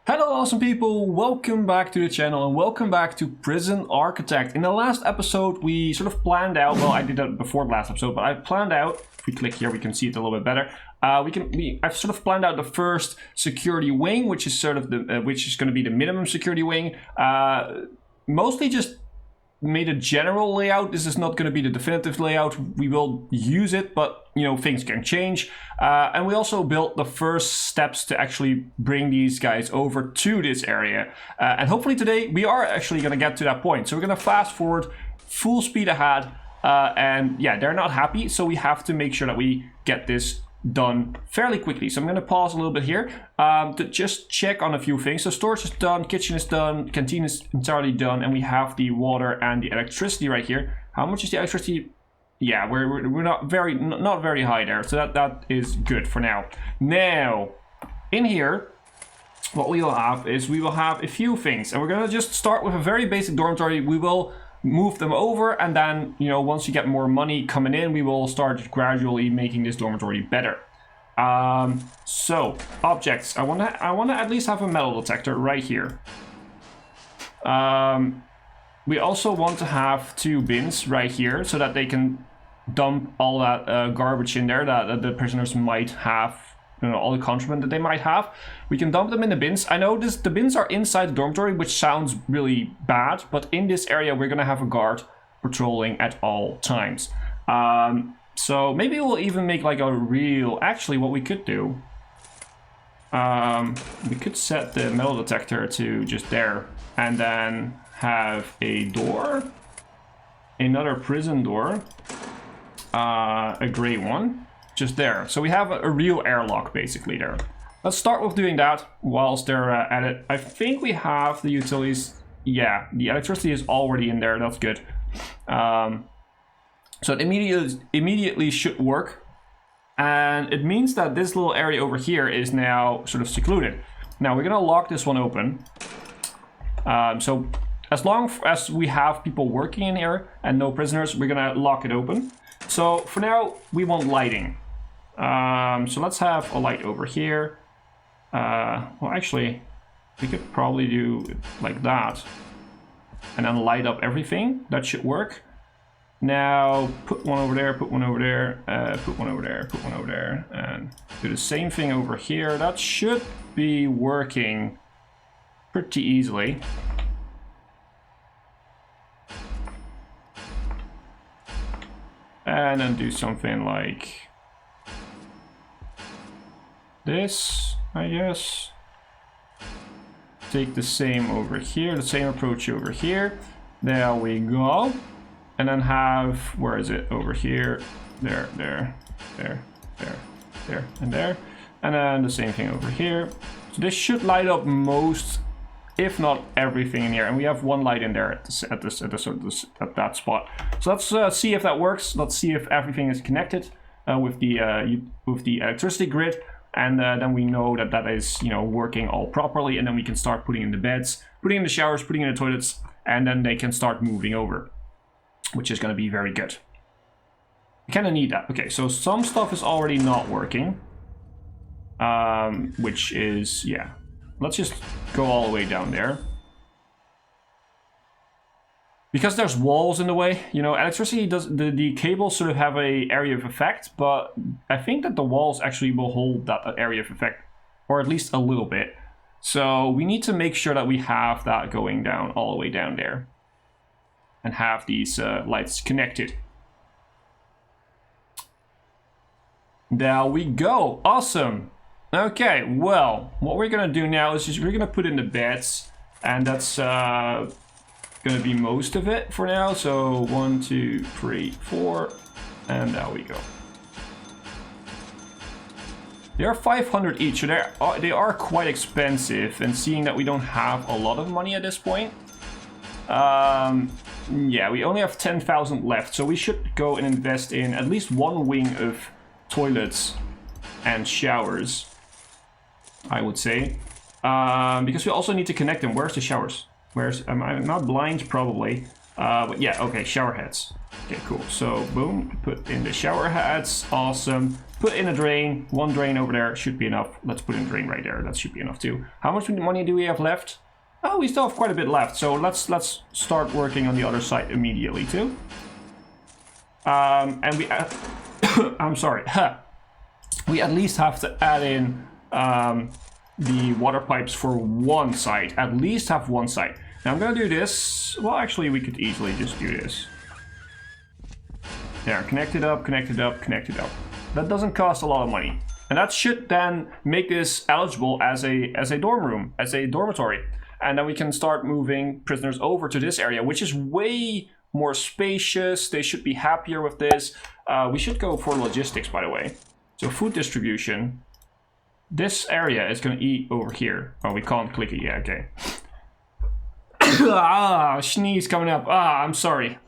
Hello awesome people, welcome back to the channel and welcome back to Prison Architect. In the last episode we sort of planned out, well I did that before the last episode, but I planned out, if we click here we can see it a little bit better. I've sort of planned out the first security wing, which is sort of the which is going to be the minimum security wing. Mostly just made a general layout. This is not going to be the definitive layout. We will use it, but you know, things can change. And we also built the first steps to actually bring these guys over to this area. And hopefully today we are actually going to get to that point. So we're going to fast forward full speed ahead. And yeah, they're not happy. So we have to make sure that we get this done fairly quickly. So I'm going to pause a little bit here to just check on a few things. So storage is done, kitchen is done, canteen is entirely done, and we have the water and the electricity right here. How much is the electricity? Yeah, we're not very high there, so that is good for now. Now, in here, what we will have is we will have a few things, and we're going to just start with a very basic dormitory. We will move them over, and then, you know, once you get more money coming in, we will start gradually making this dormitory better. So objects, I want to at least have a metal detector right here. We also want to have 2 bins right here so that they can dump all that garbage in there that the prisoners might have. You know, all the contraband that they might have. We can dump them in the bins. I know the bins are inside the dormitory, which sounds really bad, but in this area we're gonna have a guard patrolling at all times. So maybe we'll even make like a real, actually what we could do, we could set the metal detector to just there and then have a door, another prison door, a gray one, just there. So we have a real airlock basically there. Let's start with doing that whilst they're at it. I think we have the utilities. Yeah, the electricity is already in there. That's good. So it immediately should work. And it means that this little area over here is now sort of secluded. Now we're going to lock this one open. So as long as we have people working in here and no prisoners, we're going to lock it open. So for now, we want lighting. So let's have a light over here. Well, actually, we could probably do it like that. And then light up everything. That should work. Now, put one over there, put one over there, put one over there, put one over there. And do the same thing over here. That should be working pretty easily. And then do something like this, I guess. Take the same over here, the same approach over here. There we go. And then have, where is it? Over here, there, there, there, there, there, and there. And then the same thing over here. So this should light up most, if not everything in here. And we have one light in there at that spot. So let's see if that works. Let's see if everything is connected with the electricity grid. And then we know that that is, you know, working all properly. And then we can start putting in the beds, putting in the showers, putting in the toilets, and then they can start moving over, which is going to be very good. We kind of need that. Okay, so some stuff is already not working, which is, yeah. Let's just go all the way down there. Because there's walls in the way, you know, electricity does, the cables sort of have a area of effect, but I think that the walls actually will hold that area of effect, or at least a little bit. So we need to make sure that we have that going down all the way down there. And have these lights connected. There we go, awesome. Okay, well, what we're gonna do now is just we're gonna put in the beds, and that's gonna be most of it for now. So 1, 2, 3, 4, and there we go. They are 500 each, so they are quite expensive. And seeing that we don't have a lot of money at this point, yeah, we only have 10,000 left, so we should go and invest in at least one wing of toilets and showers, I would say, because we also need to connect them. Where's the showers? I'm not blind, probably, but yeah, okay, shower heads. Okay, cool. So boom, put in the shower heads. Awesome. put in a drain. One drain over there should be enough. Let's put in a drain right there. That should be enough too. How much money do we have left? Oh, we still have quite a bit left. So let's start working on the other side immediately too. And we, I'm sorry. We at least have to add in the water pipes for one side. At least have one side. Now I'm gonna do this. Well, actually, we could easily just do this. There, connect it up, connect it up, connect it up. That doesn't cost a lot of money. And that should then make this eligible as a dorm room, as a dormitory. And then we can start moving prisoners over to this area, which is way more spacious. They should be happier with this. We should go for logistics, by the way. So food distribution. This area is going to eat over here. Oh, we can't click it yet. Okay. Sneeze coming up. I'm sorry.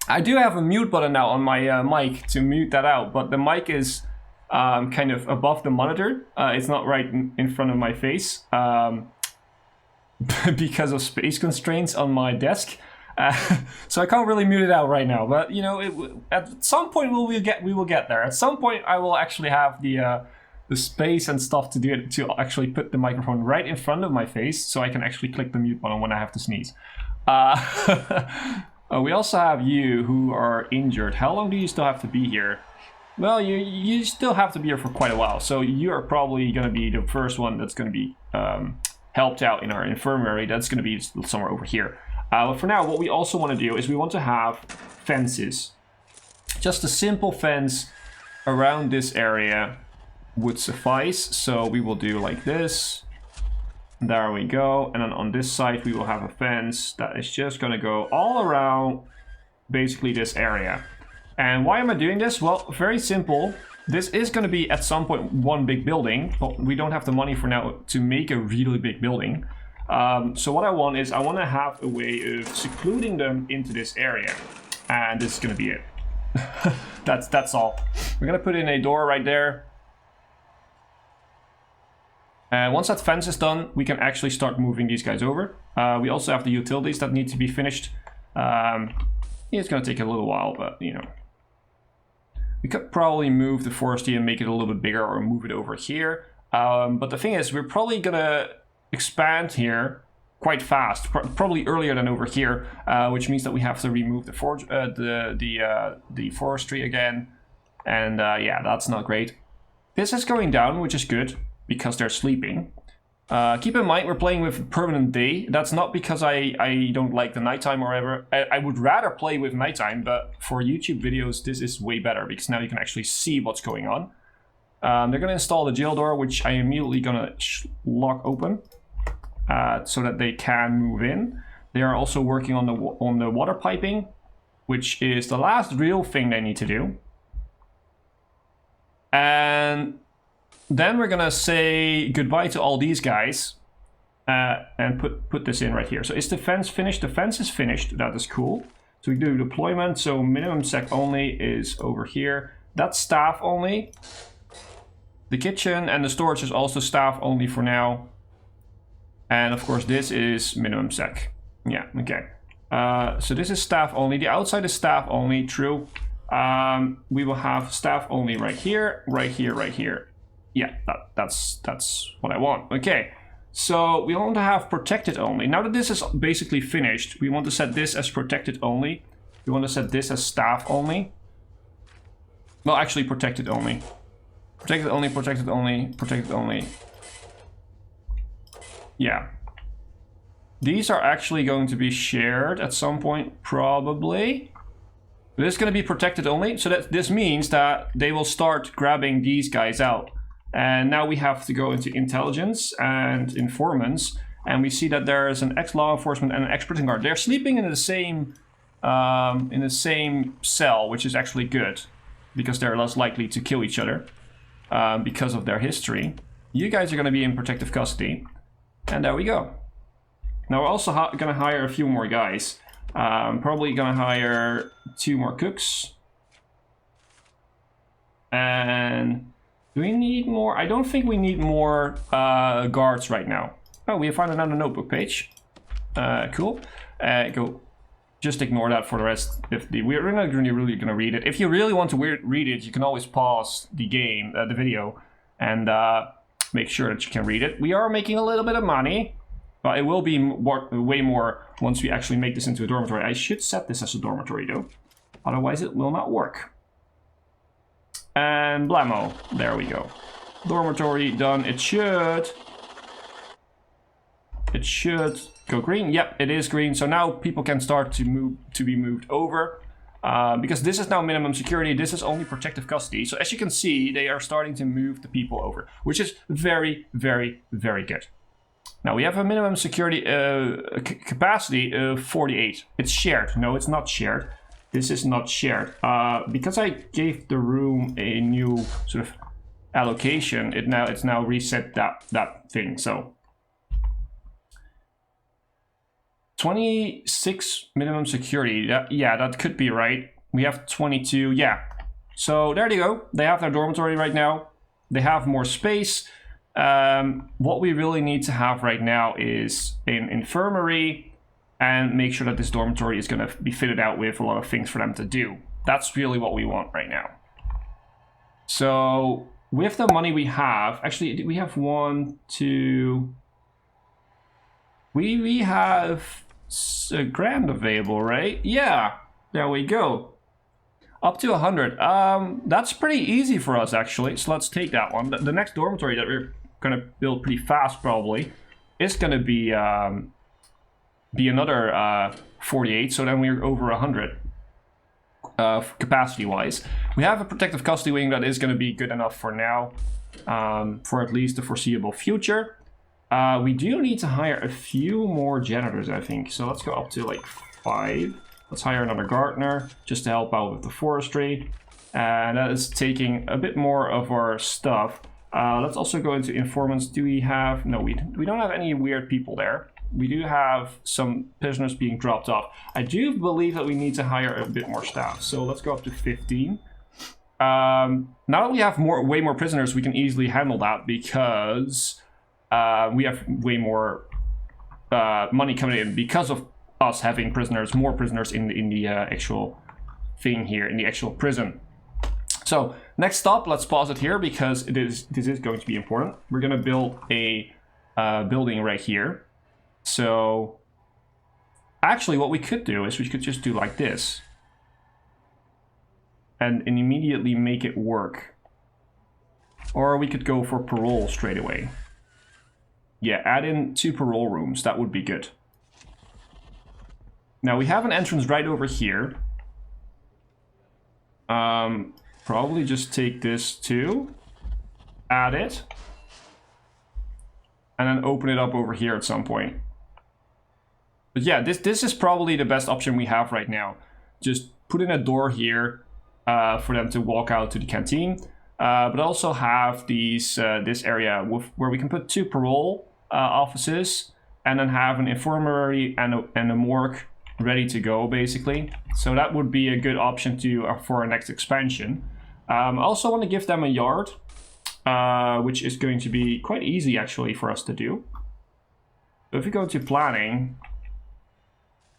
I do have a mute button now on my mic to mute that out, but the mic is kind of above the monitor. It's not right in front of my face because of space constraints on my desk. So I can't really mute it out right now. But you know, at some point we will get there. At some point I will actually have the space and stuff to do it, to actually put the microphone right in front of my face, so I can actually click the mute button when I have to sneeze. We also have you who are injured. How long do you still have to be here? Well, you still have to be here for quite a while, so you are probably going to be the first one that's going to be helped out in our infirmary. That's going to be somewhere over here. But for now, what we also want to do is we want to have fences. Just a simple fence around this area would suffice. So we will do like this. There we go. And then on this side, we will have a fence that is just going to go all around basically this area. And why am I doing this? Well, very simple. This is going to be at some point one big building, but we don't have the money for now to make a really big building. So what I want is I want to have a way of secluding them into this area. And this is going to be it. That's all. We're going to put in a door right there. And once that fence is done, we can actually start moving these guys over. We also have the utilities that need to be finished. It's going to take a little while, but you know. We could probably move the forestry and make it a little bit bigger, or move it over here. But the thing is, we're probably going to expand here quite fast, probably earlier than over here, which means that we have to remove the forestry again. And yeah, that's not great. This is going down, which is good, because they're sleeping. Keep in mind, we're playing with permanent day. That's not because I don't like the nighttime or whatever. I would rather play with nighttime, but for YouTube videos, this is way better, because now you can actually see what's going on. They're going to install the jail door, which I am immediately going to lock open, so that they can move in. They are also working on the water piping, which is the last real thing they need to do. And then we're gonna say goodbye to all these guys and put this in right here. So is the fence finished? The fence is finished. That is cool. So we do deployment. So minimum sec only is over here. That's staff only. The kitchen and the storage is also staff only for now. And of course this is minimum sec. Yeah, okay. So this is staff only. The outside is staff only, true. We will have staff only right here, right here, right here. Yeah, that's what I want. Okay, so we want to have protected only. Now that this is basically finished, we want to set this as protected only. We want to set this as staff only. Well, actually protected only. Protected only, protected only, protected only. Yeah. These are actually going to be shared at some point, probably. This is going to be protected only, so that this means that they will start grabbing these guys out. And now we have to go into intelligence and informants, and we see that there is an ex-law enforcement and an ex-prison guard. They're sleeping in the same cell, which is actually good, because they're less likely to kill each other because of their history. You guys are going to be in protective custody, and there we go. Now we're also going to hire a few more guys. Probably going to hire 2 more cooks. And do we need more? I don't think we need more guards right now. Oh, we found another notebook page. Cool. Go just ignore that for the rest. We're not really going to read it. If you really want to read it, you can always pause the game, the video, and make sure that you can read it. We are making a little bit of money, but it will be way more once we actually make this into a dormitory. I should set this as a dormitory though, otherwise it will not work. And blammo, there we go. Dormitory done. It should go green. Yep, it is green. So now people can start to be moved over. Because this is now minimum security, this is only protective custody. So as you can see, they are starting to move the people over, which is very, very, very good. Now we have a minimum security capacity of 48. It's shared. No, it's not shared. This is not shared. Because I gave the room a new sort of allocation, it's now reset that thing. So 26 minimum security. Yeah, that could be right. We have 22. Yeah. So there you go. They have their dormitory right now. They have more space. What we really need to have right now is an infirmary and make sure that this dormitory is going to be fitted out with a lot of things for them to do. That's really what we want right now. So with the money we have, actually we have one, two, we have a grand available, right? Yeah, there we go. Up to 100. That's pretty easy for us actually. So let's take that one. The next dormitory that we're gonna build pretty fast probably is gonna be another 48. So then we're over 100 capacity wise. We have a protective custody wing that is gonna be good enough for now, for at least the foreseeable future. We do need to hire a few more janitors, I think. So let's go up to like 5. Let's hire another gardener just to help out with the forestry. And that is taking a bit more of our stuff. Let's also go into informants. Do we have... No, we don't have any weird people there. We do have some prisoners being dropped off. I do believe that we need to hire a bit more staff. So let's go up to 15. Now that we have way more prisoners, we can easily handle that because... we have way more money coming in because of us having more prisoners in the actual thing here, in the actual prison. So next stop, let's pause it here because this is going to be important. We're going to build a building right here. So actually what we could do is we could just do like this and immediately make it work. Or we could go for parole straight away. Yeah, add in 2 parole rooms. That would be good. Now, we have an entrance right over here. Probably just take this too. Add it. And then open it up over here at some point. But yeah, this is probably the best option we have right now. Just put in a door here for them to walk out to the canteen. But also have these this area where we can put 2 parole offices and then have an infirmary and a morgue ready to go basically. So that would be a good option for our next expansion. I also want to give them a yard, which is going to be quite easy actually for us to do. So if we go to planning,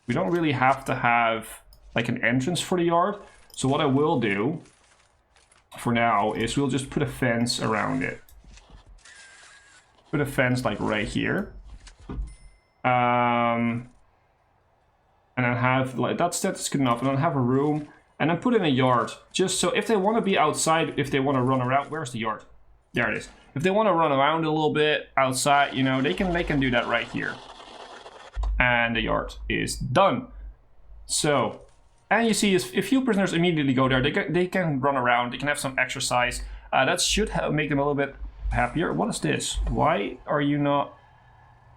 we don't really have to have like an entrance for the yard. So what I will do for now is we'll just put a fence around it. Put a fence like right here. And then have like that's good enough. And then have a room and then put in a yard just so if they want to be outside, if they want to run around, where's the yard? There it is. If they want to run around a little bit outside, you know, they can do that right here. And the yard is done. So, and you see, if few prisoners immediately go there, they can run around, they can have some exercise. That should make them a little bit happier. What is this? Why are you not...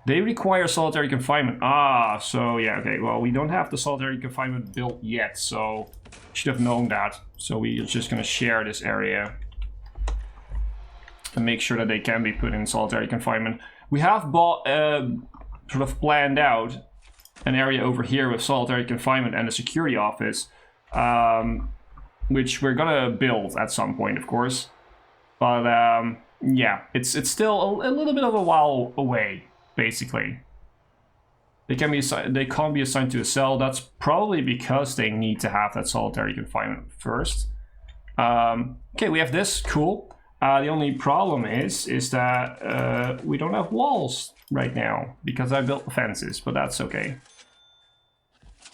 They require solitary confinement. Ah, so yeah, okay. Well, we don't have the solitary confinement built yet, so should have known that. So we're just going to share this area and make sure that they can be put in solitary confinement. We have bought, sort of planned out an area over here with solitary confinement and a security office, which we're gonna build at some point, of course. But yeah, it's still a little bit of a while away, basically. They can't be assigned to a cell. That's probably because they need to have that solitary confinement first. Okay, we have this. Cool. The only problem is that we don't have walls right now because I built the fences, but that's okay.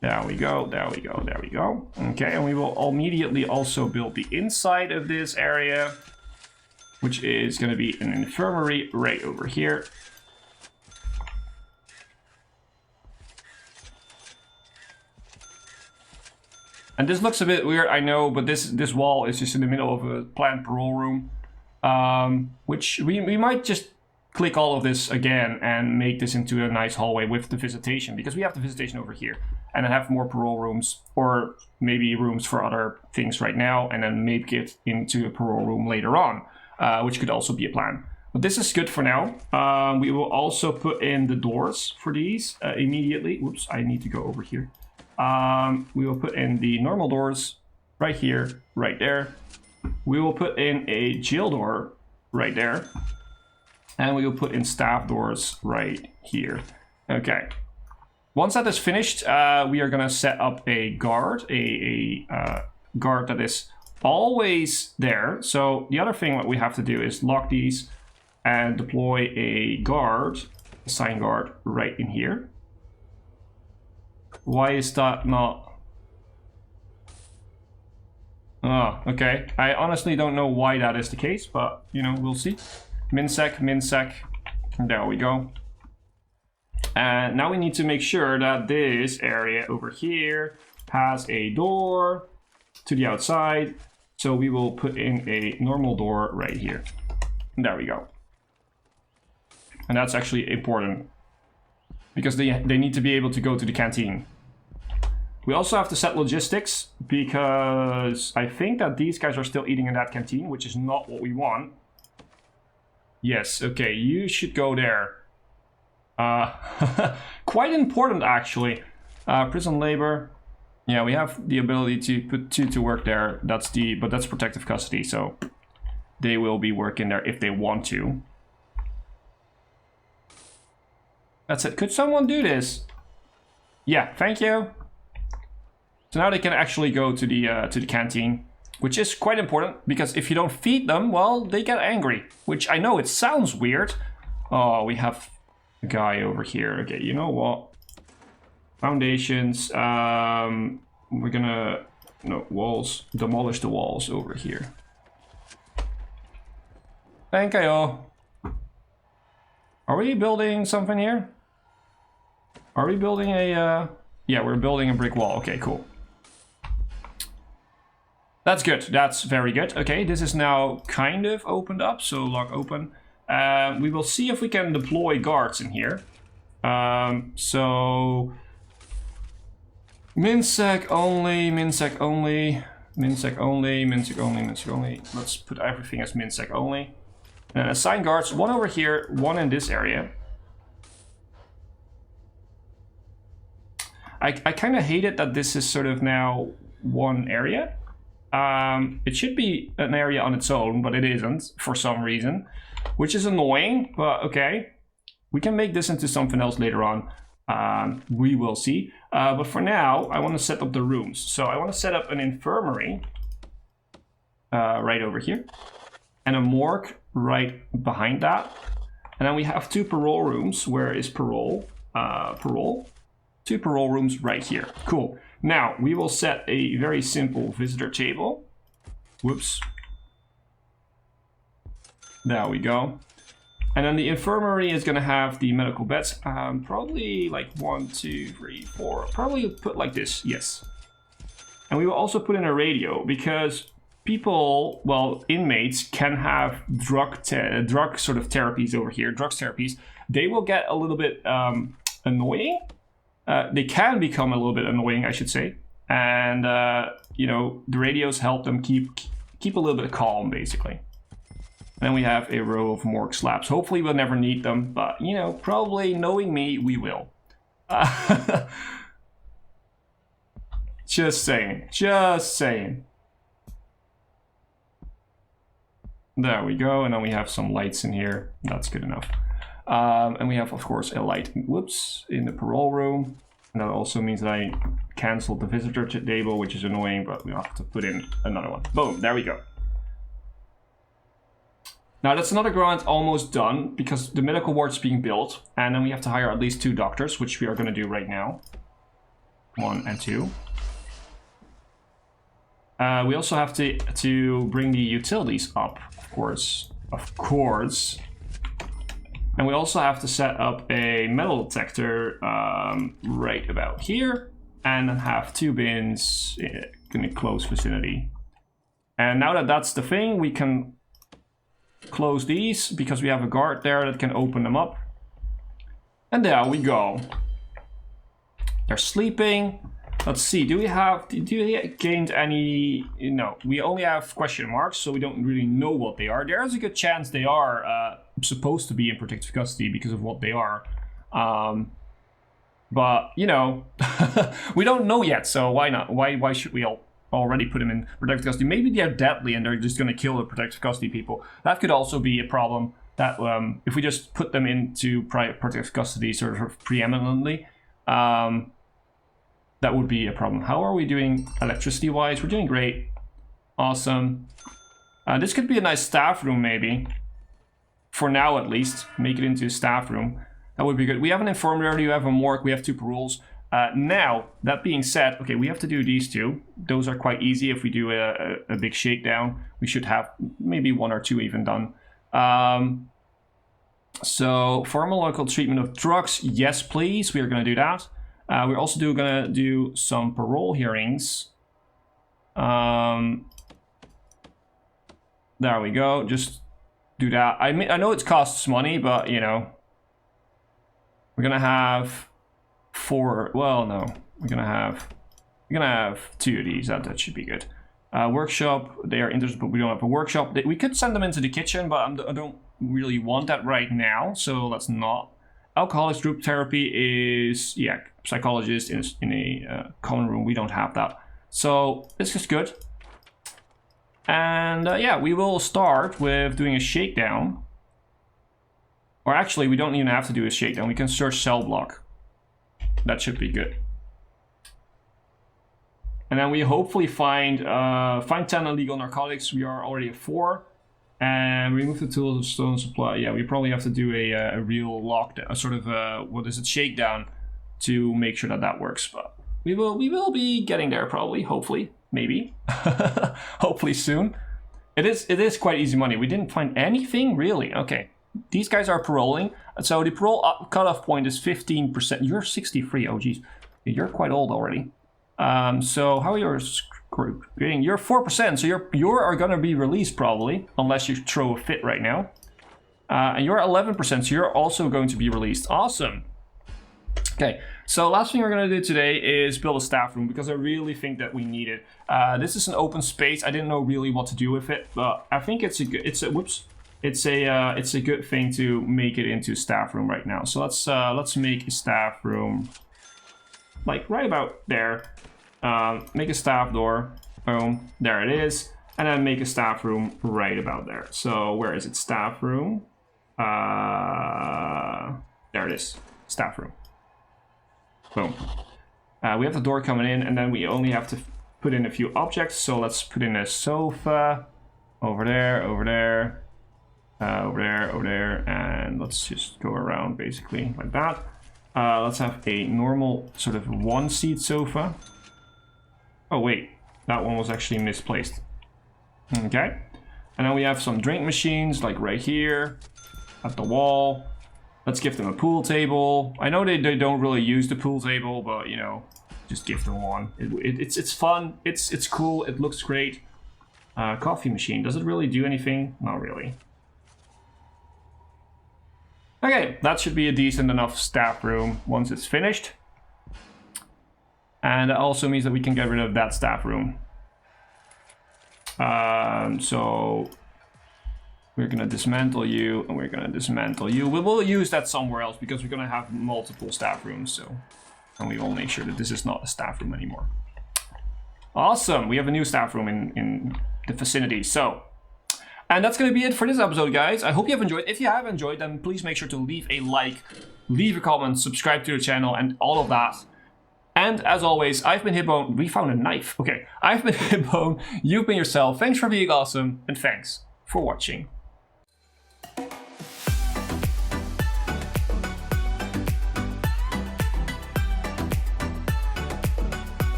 There we go, there we go, there we go. Okay, and we will immediately also build the inside of this area, which is going to be an infirmary right over here. And this looks a bit weird, I know, but this wall is just in the middle of a planned parole room. Which we might just click all of this again and make this into a nice hallway with the visitation, because we have the visitation over here. And then have more parole rooms, or maybe rooms for other things right now, and then make it into a parole room later on, which could also be a plan. But this is good for now. We will also put in the doors for these immediately. Whoops, I need to go over here. We will put in the normal doors right here, right there. We will put in a jail door right there. And we will put in staff doors right here. Okay. Once that is finished, we are going to set up a guard, a guard that is always there. So the other thing that we have to do is lock these and deploy a guard, assign guard right in here. Why is that not? Oh, okay. I honestly don't know why that is the case, but you know, we'll see. Minsec, minsec. There we go. And now we need to make sure that this area over here has a door to the outside. So we will put in a normal door right here. There we go. And that's actually important because they need to be able to go to the canteen. We also have to set logistics because I think that these guys are still eating in that canteen, which is not what we want. Yes, okay, you should go there. Quite important, actually. Prison labor. Yeah, we have the ability to put 2 to work there. But that's protective custody, so they will be working there if they want to. That's it. Could someone do this? Yeah, thank you. So now they can actually go to the canteen, which is quite important because if you don't feed them, well, they get angry. Which I know it sounds weird. Oh, we have a guy over here. Okay, you know what? Foundations. We're gonna walls. Demolish the walls over here. Thank you. Are we building something here? Are we building a? Yeah, we're building a brick wall. Okay, cool. That's good. That's very good. Okay, this is now kind of opened up. So lock open. We will see if we can deploy guards in here. So minsec only, minsec only, minsec only, minsec only, minsec only. Let's put everything as minsec only. And assign guards, 1 over here, 1 in this area. I kind of hate it that this is sort of now one area. It should be an area on its own, but it isn't for some reason, which is annoying, but okay. We can make this into something else later on. We will see. But for now, I want to set up the rooms. So I want to set up an infirmary right over here and a morgue right behind that. And then we have 2 parole rooms. Where is parole? Parole. 2 parole rooms right here. Cool. Now, we will set a very simple visitor table. Whoops. There we go. And then the infirmary is going to have the medical beds. Probably like 1, 2, 3, 4. Probably put like this. Yes. And we will also put in a radio because people, well, inmates can have drug sort of therapies over here. Drugs therapies. They will get a little bit annoying. They can become a little bit annoying, I should say. And, you know, the radios help them keep a little bit calm, basically. And then we have a row of morgue slabs. Hopefully we'll never need them, but, you know, probably knowing me, we will. Just saying. Just saying. There we go. And then we have some lights in here. That's good enough. And we have, of course, a light, whoops, in the parole room. And that also means that I canceled the visitor table, which is annoying, but we have to put in another one. Boom, there we go. Now that's another grant almost done because the medical ward's being built, and then we have to hire at least 2 doctors, which we are going to do right now. 1 and 2. We also have to bring the utilities up, of course. And we also have to set up a metal detector right about here, and then have 2 bins in a closed vicinity. And now that that's the thing, we can close these because we have a guard there that can open them up. And there we go. They're sleeping. Let's see, do we gained any? No, we only have question marks, so we don't really know what they are. There's a good chance they are supposed to be in protective custody because of what they are. But, you know, we don't know yet, so why not? Why should we already put them in protective custody? Maybe they're deadly and they're just going to kill the protective custody people. That could also be a problem, that if we just put them into protective custody sort of preeminently, that would be a problem. How are we doing electricity-wise? We're doing great. Awesome. This could be a nice staff room, maybe. For now, at least. Make it into a staff room. That would be good. We have an infirmary, we have a morgue, we have 2 paroles. Now, that being said, okay, we have to do these 2. Those are quite easy. If we do a big shakedown, we should have maybe 1 or 2 even done. So, pharmacological treatment of drugs, yes, please. We are going to do that. We're also going to do some parole hearings. There we go. Just do that. I mean, I know it costs money, but you know, we're gonna have 4. Well, no, we're gonna have 2 of these. That should be good. Workshop. They are interested, but we don't have a workshop. We could send them into the kitchen, but I don't really want that right now. So let's not. Alcoholics group therapy is, yeah, psychologist in a common room. We don't have that. So this is good. And yeah, we will start with doing a shakedown. Or actually, we don't even have to do a shakedown. We can search cell block. That should be good. And then we hopefully find 10 illegal narcotics. We are already at 4. And remove the tools of stolen supply. Yeah, we probably have to do a real lockdown, a sort of shakedown, to make sure that that works. But we will be getting there probably, hopefully, maybe, hopefully soon. It is quite easy money. We didn't find anything really. Okay, these guys are paroling, so the parole cutoff point is 15%. You're 63. Oh geez, you're quite old already. So how are yours? You're 4%, so you are going to be released probably, unless you throw a fit right now. And you're 11%, so you're also going to be released. Awesome. Okay, so last thing we're going to do today is build a staff room, because I really think that we need it. This is an open space. I didn't know really what to do with it, but I think it's a good thing to make it into a staff room right now. So let's make a staff room like right about there. Make a staff door, boom, there it is, and then make a staff room right about there. So where is it? Staff room, there it is, staff room, boom. We have the door coming in, and then we only have to put in a few objects. So let's put in a sofa over there, over there, over there, over there, and let's just go around basically like that. Let's have a normal sort of 1-seat sofa. Oh wait, that one was actually misplaced. Okay, and then we have some drink machines like right here at the wall. Let's give them a pool table. I know they don't really use the pool table, but you know, just give them one. It's fun. It's cool. It looks great. Coffee machine. Does it really do anything? Not really. Okay, that should be a decent enough staff room once it's finished. And that also means that we can get rid of that staff room. So we're gonna dismantle you, and we're gonna dismantle you. We will use that somewhere else because we're gonna have multiple staff rooms. So, and we will make sure that this is not a staff room anymore. Awesome, we have a new staff room in the vicinity. So And that's going to be it for this episode, guys. I hope you have enjoyed. If you have enjoyed, then please make sure to leave a like, leave a comment, subscribe to the channel, and all of that. And as always, I've been Hipbone. We found a knife. Okay, I've been Hipbone. You've been yourself. Thanks for being awesome, and thanks for watching.